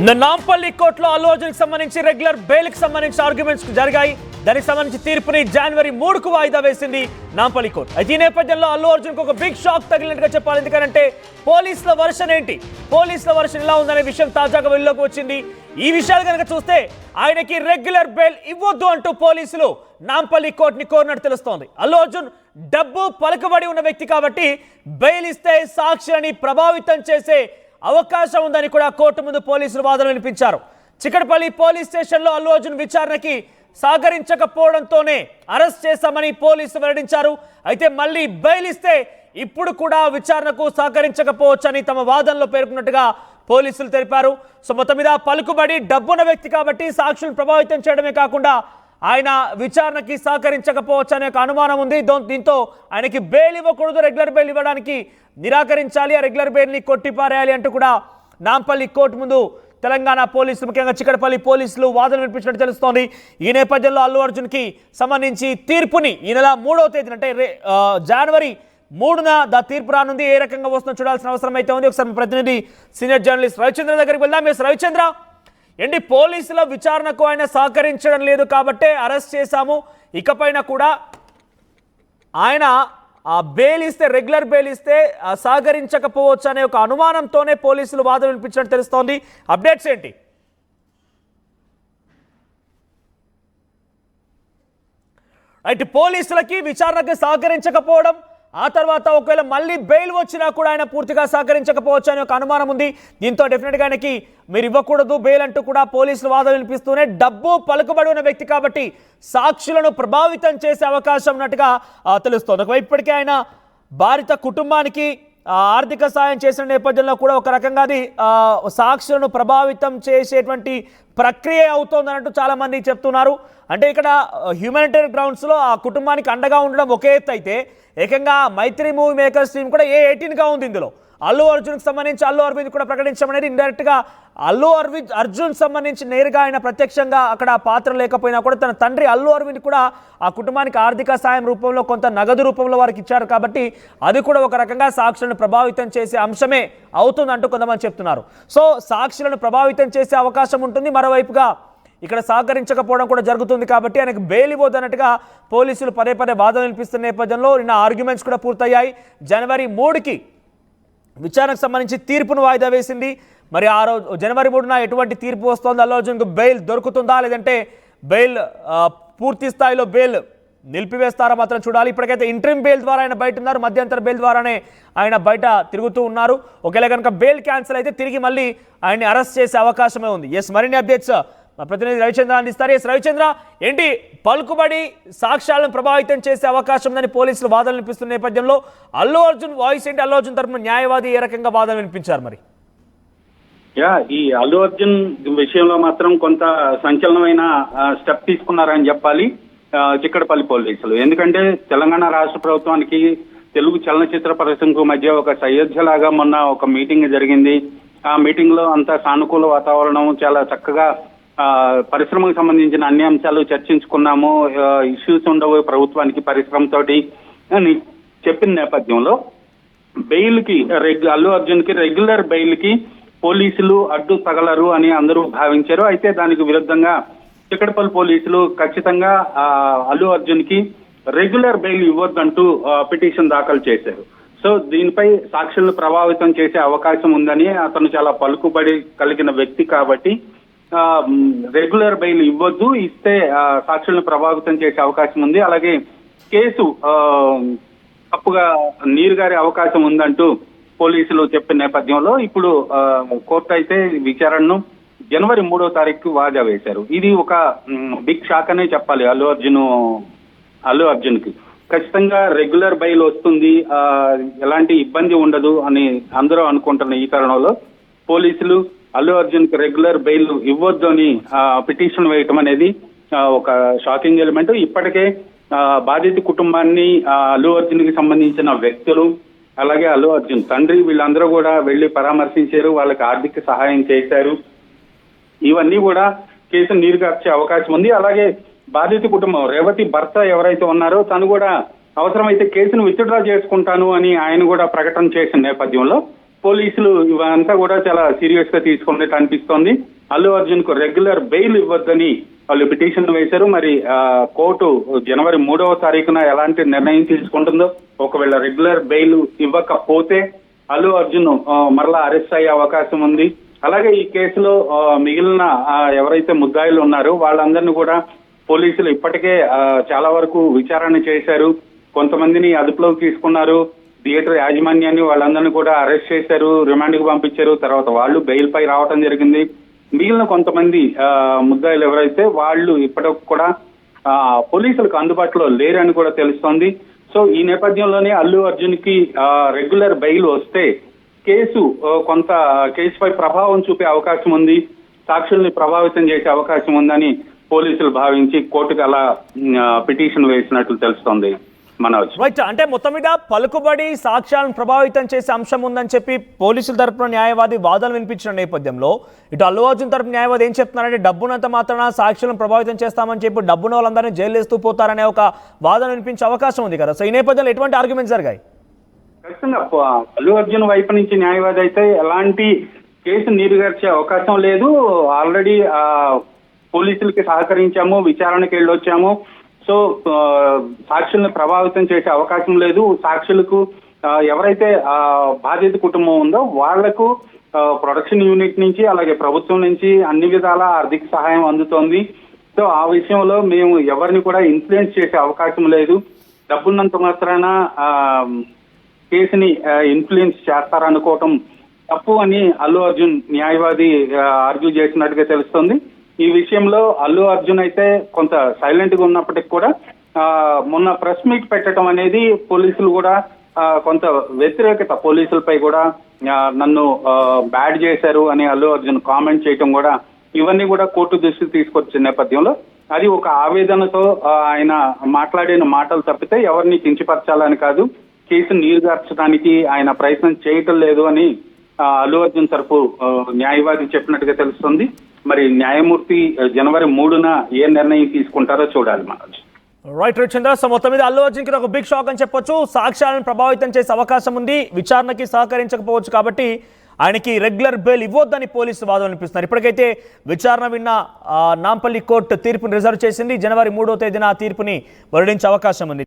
నాంపల్లి కోర్టులో అల్లు అర్జున్కి సంబంధించి రెగ్యులర్ బెయిల్కి సంబంధించి ఆర్గ్యుమెంట్స్ జరిగాయి. దానికి సంబంధించి తీర్పుని జనవరి 3కు వాయిదా వేసింది నాంపల్లి కోర్టు. అయితే ఈ నేపథ్యంలో అల్లు అర్జున్కి ఒక బిగ్ షాక్ తగిలినట్టుగా చెప్పాలి. ఎందుకంటే పోలీసుల వర్షన్ ఏంటి, పోలీసుల వర్షన్ ఎలా ఉందనే విషయం తాజాగా వెలుగులోకి వచ్చింది. ఈ విషయాలు కనుక చూస్తే ఆయనకి రెగ్యులర్ బెయిల్ ఇవ్వొద్దు అంటూ పోలీసులు నాంపల్లి కోర్టుని కోరినట్టు తెలుస్తోంది. అల్లు అర్జున్ డబ్బు పలుకుబడి ఉన్న వ్యక్తి కాబట్టి బెయిల్ ఇస్తే సాక్షిని ప్రభావితం చేసే అవకాశం ఉందని కూడా కోర్టు ముందు పోలీసులు వాదన వినిపించారు. చిక్కడపల్లి పోలీస్ స్టేషన్లో అల్లు అర్జున్ విచారణకి సహకరించకపోవడంతోనే అరెస్ట్ చేశామని పోలీసులు వెల్లడించారు. అయితే మళ్ళీ బెయిల్ ఇస్తే ఇప్పుడు కూడా విచారణకు సహకరించకపోవచ్చని తమ వాదనలో పేర్కొన్నట్టుగా పోలీసులు తెలిపారు. సో మొత్తం మీద పలుకుబడి డబ్బున్న వ్యక్తి కాబట్టి సాక్షులను ప్రభావితం చేయడమే కాకుండా ఆయన విచారణకి సహకరించకపోవచ్చు అనే ఒక అనుమానం ఉంది. దీంతో ఆయనకి బెయిల్ ఇవ్వకూడదు, రెగ్యులర్ బెయిల్ ఇవ్వడానికి నిరాకరించాలి, ఆ రెగ్యులర్ బెయిల్ని కొట్టిపారేయాలి అంటూ కూడా నాంపల్లి కోర్టు ముందు తెలంగాణ పోలీసులు, ముఖ్యంగా చిక్కడపల్లి పోలీసులు వాదన వినిపించినట్టు తెలుస్తోంది. ఈ నేపథ్యంలో అల్లు అర్జున్కి సంబంధించి తీర్పుని ఈ నెల 3వ తేదీన అంటే జనవరి 3న తీర్పు రానుంది. ఏ రకంగా వస్తుందో చూడాల్సిన అవసరం అయితే ఉంది. ఒకసారి ప్రతినిధి సీనియర్ జర్నలిస్ట్ రవిచంద్ర దగ్గరికి వెళ్దాం. రవిచంద్ర, ఏంటి పోలీసుల విచారణకు ఆయన సహకరించడం లేదు కాబట్టే అరెస్ట్ చేశాము, ఇకపైన కూడా ఆయన బెయిల్ ఇస్తే రెగ్యులర్ బెయిల్ ఇస్తే సహకరించకపోవచ్చు అనే ఒక అనుమానంతోనే పోలీసులు వాదన వినిపించినట్టు తెలుస్తోంది. అప్డేట్స్ ఏంటి? అయితే పోలీసులకి విచారణకు సహకరించకపోవడం, ఆ తర్వాత ఒకవేళ మళ్ళీ బెయిల్ వచ్చినా కూడా ఆయన పూర్తిగా సహకరించకపోవచ్చు అనే ఒక అనుమానం ఉంది. దీంతో డెఫినెట్గా ఆయనకి మీరు ఇవ్వకూడదు బెయిల్ అంటూ కూడా పోలీసులు వాదన వినిపిస్తూనే డబ్బు పలుకుబడి ఉన్న వ్యక్తి కాబట్టి సాక్షులను ప్రభావితం చేసే అవకాశం ఉన్నట్టుగా తెలుస్తోంది. ఒకవైపు ఇప్పటికే ఆయన బాధిత కుటుంబానికి ఆర్థిక సాయం చేసిన నేపథ్యంలో కూడా ఒక రకంగా అది సాక్షులను ప్రభావితం చేసేటువంటి ప్రక్రియ అవుతోంది అన్నట్టు చాలామంది చెప్తున్నారు. అంటే ఇక్కడ హ్యూమానిటేరియన్ గ్రౌండ్స్లో ఆ కుటుంబానికి అండగా ఉండడం ఒకే ఎత్తు అయితే ఏకంగా మైత్రి మూవీ మేకర్స్ టీం కూడా A18గా ఉంది. ఇందులో అల్లు అర్జున్కి సంబంధించి అల్లు అరవింద్ కూడా ప్రకటించడం అనేది ఇండైరెక్ట్గా అల్లు అర్జున్ సంబంధించి నేరుగా ఆయన ప్రత్యక్షంగా అక్కడ పాత్ర లేకపోయినా కూడా తన తండ్రి అల్లు అరవింద్ కూడా ఆ కుటుంబానికి ఆర్థిక సాయం రూపంలో కొంత నగదు రూపంలో వారికి ఇచ్చారు కాబట్టి అది కూడా ఒక రకంగా సాక్షులను ప్రభావితం చేసే అంశమే అవుతుందంటూ కొంతమంది చెప్తున్నారు. సో సాక్షులను ప్రభావితం చేసే అవకాశం ఉంటుంది. మరోవైపుగా ఇక్కడ సహకరించకపోవడం కూడా జరుగుతుంది కాబట్టి ఆయనకు బెయిల్ ఇవ్వద్దన్నట్టుగా పోలీసులు పదే వాదన వినిపిస్తున్న నేపథ్యంలో నిన్న ఆర్గ్యుమెంట్స్ కూడా పూర్తయ్యాయి. జనవరి 3కి విచారణకు సంబంధించి తీర్పును వాయిదా వేసింది. మరి ఆ రోజు జనవరి 3న ఎటువంటి తీర్పు వస్తుందో, అల్లు అర్జున్కు బెయిల్ దొరుకుతుందా లేదంటే బెయిల్ పూర్తి స్థాయిలో బెయిల్ నిలిపివేస్తారా మాత్రం చూడాలి. ఇప్పటికైతే ఇంట్రీమ్ బెయిల్ ద్వారా ఆయన బయట ఉన్నారు, మధ్యంతర బెయిల్ ద్వారానే ఆయన బయట తిరుగుతూ ఉన్నారు. ఒకవేళ కనుక బెయిల్ క్యాన్సిల్ అయితే తిరిగి మళ్ళీ ఆయన్ని అరెస్ట్ చేసే అవకాశమే ఉంది. మరిన్ని అప్డేట్స్ మా ప్రతినిధి రవిచంద్ర అందిస్తారు. రవిచంద్ర, ఏంటి పలుకుబడి సాక్ష్యాలను ప్రభావితం చేసే అవకాశం ఉందని పోలీసులు వాదన వినిపిస్తున్న నేపథ్యంలో అల్లు అర్జున్ వాయిస్ ఏంటి? అల్లు అర్జున్ తరపున న్యాయవాది ఏ రకంగా వాదన వినిపించారు? మరి ఈ అల్లు అర్జున్ విషయంలో మాత్రం కొంత సంచలనమైన స్టెప్ తీసుకున్నారని చెప్పాలి చిక్కడపల్లి పోలీసులు. ఎందుకంటే తెలంగాణ రాష్ట్ర ప్రభుత్వానికి తెలుగు చలనచిత్ర పరిశ్రమకు మధ్య ఒక సయోధ్యలాగా మొన్న ఒక మీటింగ్ జరిగింది. ఆ మీటింగ్ లో అంతా సానుకూల వాతావరణం, చాలా చక్కగా పరిశ్రమకు సంబంధించిన అన్ని అంశాలు చర్చించుకున్నాము, ఇష్యూస్ ఉండవు ప్రభుత్వానికి పరిశ్రమతోటి అని చెప్పిన నేపథ్యంలో బెయిల్కి అల్లు అర్జున్కి రెగ్యులర్ బెయిల్కి పోలీసులు అడ్డు తగలరు అని అందరూ భావించారు. అయితే దానికి విరుద్ధంగా చిక్కడపల్లి పోలీసులు ఖచ్చితంగా అల్లు అర్జున్కి రెగ్యులర్ బెయిల్ ఇవ్వద్దంటూ పిటిషన్ దాఖలు చేశారు. సో దీనిపై సాక్షులను ప్రభావితం చేసే అవకాశం ఉందని, అతను చాలా పలుకుబడి కలిగిన వ్యక్తి కాబట్టి రెగ్యులర్ బెయిల్ ఇవ్వద్దు, ఇస్తే సాక్షులను ప్రభావితం చేసే అవకాశం ఉంది, అలాగే కేసు తప్పుగా నీరుగారే అవకాశం ఉందంటూ పోలీసులు చెప్పిన నేపథ్యంలో ఇప్పుడు కోర్టు అయితే విచారణను జనవరి 3వ తారీఖు వాయిదా వేశారు. ఇది ఒక బిగ్ షాక్ అనే చెప్పాలి అల్లు అర్జున్కి. ఖచ్చితంగా రెగ్యులర్ బెయిల్ వస్తుంది, ఎలాంటి ఇబ్బంది ఉండదు అని అందరూ అనుకుంటున్న ఈ తరుణంలో పోలీసులు అల్లు అర్జున్కి రెగ్యులర్ బెయిల్ ఇవ్వద్దు అని పిటిషన్ వేయటం అనేది ఒక షాకింగ్ ఎలిమెంట్. ఇప్పటికే బాధిత కుటుంబాన్ని, అల్లు అర్జున్కి సంబంధించిన వ్యక్తులు, అలాగే అల్లు అర్జున్ తండ్రి వీళ్ళందరూ కూడా వెళ్లి పరామర్శించారు, వాళ్ళకి ఆర్థిక సహాయం చేశారు. ఇవన్నీ కూడా కేసు నీరుగార్చే అవకాశం ఉంది. అలాగే బాధిత కుటుంబం రేవతి భర్త ఎవరైతే ఉన్నారో తను కూడా అవసరమైతే కేసును విత్డ్రా చేసుకుంటాను అని ఆయన కూడా ప్రకటన చేసిన నేపథ్యంలో పోలీసులు ఇవంతా కూడా చాలా సీరియస్ గా తీసుకున్నట్టు అనిపిస్తోంది. అల్లు అర్జున్ కు రెగ్యులర్ బెయిల్ ఇవ్వద్దని వాళ్ళు పిటిషన్ వేశారు. మరి కోర్టు జనవరి 3వ తారీఖున ఎలాంటి నిర్ణయం తీసుకుంటుందో, ఒకవేళ రెగ్యులర్ బెయిల్ ఇవ్వకపోతే అల్లు అర్జున్ మరలా అరెస్ట్ అయ్యే అవకాశం ఉంది. అలాగే ఈ కేసులో మిగిలిన ఎవరైతే ముద్దాయిలు ఉన్నారో వాళ్ళందరినీ కూడా పోలీసులు ఇప్పటికే చాలా వరకు విచారణ చేశారు. కొంతమందిని అదుపులోకి తీసుకున్నారు. థియేటర్ యాజమాన్యాన్ని వాళ్ళందరినీ కూడా అరెస్ట్ చేశారు, రిమాండ్ కు పంపించారు. తర్వాత వాళ్ళు బెయిల్ పై రావడం జరిగింది. మిగిలిన కొంతమంది ముద్దాయిలు ఎవరైతే వాళ్ళు ఇప్పటికి కూడా పోలీసులకు అందుబాటులో లేరని కూడా తెలుస్తోంది. సో ఈ నేపథ్యంలోనే అల్లు అర్జున్ కి రెగ్యులర్ బెయిల్ వస్తే కొంత కేసుపై ప్రభావం చూపే అవకాశం ఉంది, సాక్షుల్ని ప్రభావితం చేసే అవకాశం ఉందని పోలీసులు భావించి కోర్టుకు అలా పిటిషన్ వేసినట్లు తెలుస్తోంది. మనోజ్, రైట్. అంటే మొత్తం మీద పలుకుబడి సాక్ష్యాలను ప్రభావితం చేసే అంశం ఉందని చెప్పి పోలీసుల తరపున న్యాయవాది వాదనలు వినిపించిన నేపథ్యంలో ఇటు అల్లు అర్జున్ తరపు న్యాయవాది ఏం చెప్తున్నారంటే డబ్బునంత మాత్రాన సాక్షులను ప్రభావితం చేస్తామని చెప్పి డబ్బున వాళ్ళందరినీ జైలు వేస్తూ పోతారనే ఒక వాదన వినిపించే అవకాశం ఉంది కదా. సో ఈ నేపథ్యంలో ఎటువంటి ఆర్గ్యుమెంట్స్ జరిగాయి? ఖచ్చితంగా అల్లు అర్జున్ వైపు నుంచి న్యాయవాది అయితే ఎలాంటి కేసు నీరుగార్చే అవకాశం లేదు. ఆల్రెడీ పోలీసులకి సహకరించాము, విచారణకి వెళ్ళొచ్చాము. సో సాక్షుల్ని ప్రభావితం చేసే అవకాశం లేదు. సాక్షులకు ఎవరైతే బాధిత కుటుంబం ఉందో వాళ్లకు ప్రొడక్షన్ యూనిట్ నుంచి అలాగే ప్రభుత్వం నుంచి అన్ని విధాల ఆర్థిక సహాయం అందుతోంది. సో ఆ విషయంలో మేము ఎవరిని కూడా ఇన్ఫ్లుయెన్స్ చేసే అవకాశం లేదు. డబ్బున్నంత మాత్రాన కేసుని ఇన్ఫ్లుయెన్స్ చేస్తారనుకోవటం తప్పు అని అల్లు అర్జున్ న్యాయవాది ఆర్గ్యూ చేసినట్టుగా తెలుస్తోంది. ఈ విషయంలో అల్లు అర్జున్ అయితే కొంత సైలెంట్ గా ఉన్నప్పటికీ కూడా మొన్న ప్రెస్ మీట్ పెట్టడం అనేది పోలీసులు కూడా కొంత వ్యతిరేకత పోలీసులపై కూడా నన్ను బ్యాడ్ చేశారు అని అల్లు అర్జున్ కామెంట్ చేయటం కూడా ఇవన్నీ కూడా కోర్టు దృష్టికి తీసుకొచ్చే నేపథ్యంలో అది ఒక ఆవేదనతో ఆయన మాట్లాడిన మాటలు తప్పితే ఎవరిని కించపరచాలని కాదు, కేసును నీరుగార్చడానికి ఆయన ప్రయత్నం చేయటం లేదు అని అల్లు అర్జున్ తరపు న్యాయవాది చెప్పినట్టుగా తెలుస్తుంది. మరి న్యాయమూర్తి జనవరి 3న ఏ నిర్ణయం తీసుకుంటారో చూడాలి. మనోజ్, రైట్ చంద్ర. సో మొత్తం మీద అల్లు అర్జున్ కి ఒక బిగ్ షాక్ అని చెప్పొచ్చు. సాక్ష్యాలను ప్రభావితం చేసే అవకాశం ఉంది, విచారణకి సహకరించకపోవచ్చు కాబట్టి ఆయనకి రెగ్యులర్ బెయిల్ ఇవ్వొద్దని పోలీసులు వాదనలు వినిపిస్తున్నారు. ఇప్పటికైతే విచారణ విన్న నాంపల్లి కోర్టు తీర్పుని రిజర్వ్ చేసింది. జనవరి 3వ తేదీన ఆ తీర్పుని వెల్లడించే అవకాశం ఉంది.